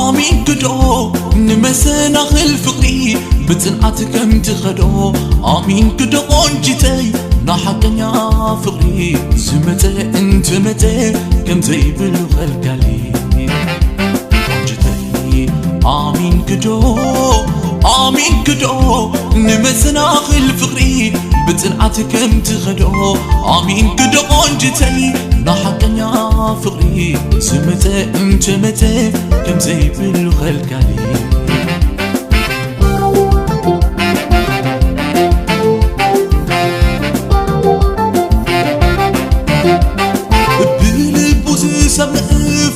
آمين كدو نمسنا خل فقري بتنعت كم تخدو آمين كدو قنجتي نحقنا فقري زمتي انت متي كم تيبل خلقالي قنجتي آمين كدو نمسنا خل فقري بتنعت كم تخدو آمين كدو قنجتي نحقنا فقري زمتي انت متي كم تيبل خلقالي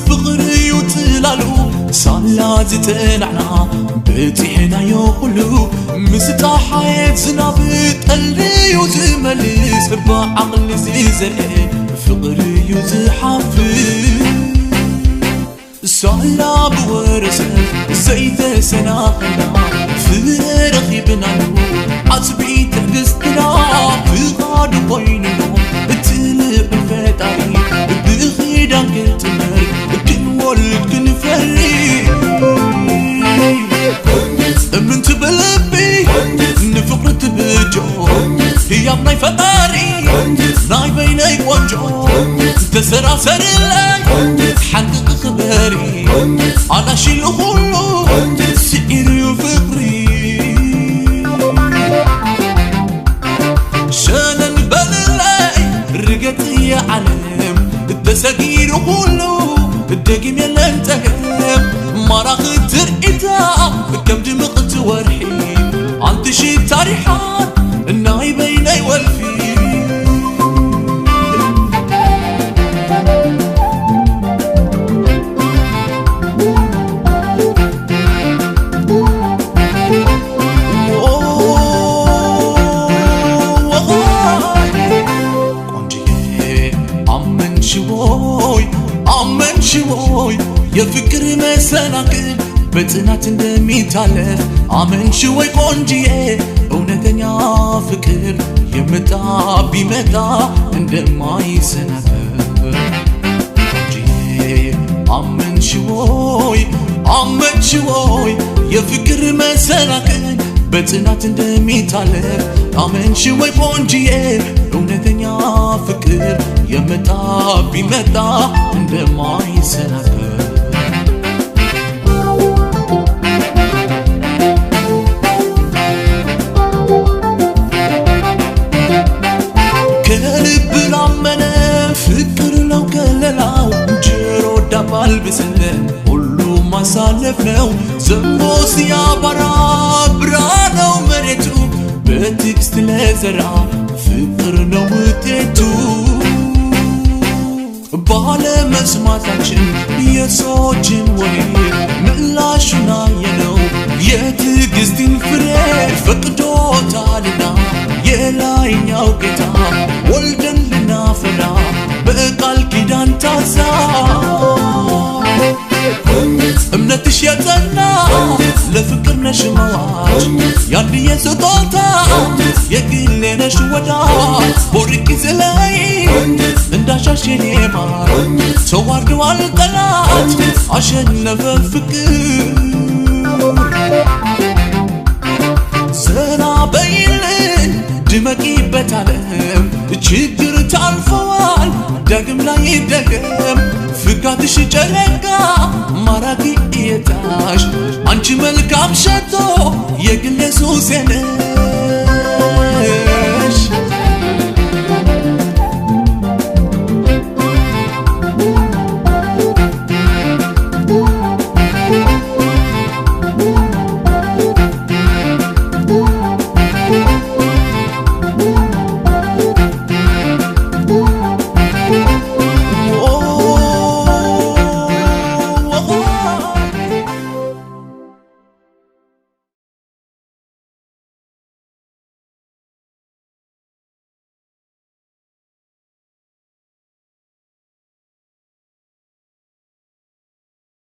فقري وتلالو صالات تنعنا بتحنا يقولو مستحيت زنابت قلبي وزملس بعقل زيزرق فقري وزحافظ صالة بورسف زيت سناقنا في رخيبنا عصبي تقستنا في غاد بيننا تلق الفتاري بخيدان كتمر كنولد كنفري من تبلبي نفقرت بجو يا ابني فتاري ناي بيني وانجو تسراسر لي حقق خبري على شي كله سئر وفقري شانا بللاي رقت يا علم التساقير كله الدقيم يلا انتهم مراخ ترقيتا كم دمقت ورحيم عند شي تاريحات الناي بيني والفي أمن شوي يا فكر مسناكل بتنات እንደሚታለፍ أمن شوي ቆንጂዬ እውነተኛ ፍቅር የመጣ ቢመጣ እንደማይሰናከል أمن شوي يا فكر مسناكل بتنات እንደሚታለፍ أمن شوي ቆንጂዬ እውነተኛ ፍቅር የመጣ ቢመጣ እንደማይሰናከል ከልብ ላመነ ፍቅር ነው ከለላው ጆሮ ዳባል ብስለ ሁሉ ማሳለፍ ነው ዘንቦ ሲያበራ ብራነው መሬቱ በትዕግስት ለዘራ ፍቅር ነው ውጤቱ ባለ መስማታችን የሰዎችን ወሬ ምላሹን አየነው የትዕግስትን ፍሬ ፈቅዶታልና የላይኛው ጌታ ወልደን ልናፈራ በቃል ኪዳን ታዛ እምነትሽ የጸና ለፍቅር ነሽ መዋጅ ያንድየ ስጦታ የግሌ ነሽ ወዳጅ ቦርቂ ዝለይ እንዳሻሽ የኔ ማር ተዋርደዋል ጠላት አሸነፈ ፍቅር ዘና በይልን ድመቂበት ዓለም ችግር ታልፈዋል ዳግም ላይ ደገም ፍካትሽ ጨረቃ ማራኪ እየታሽ አንቺ መልካም ሸቶ የግሌ ሱሴ ነሽ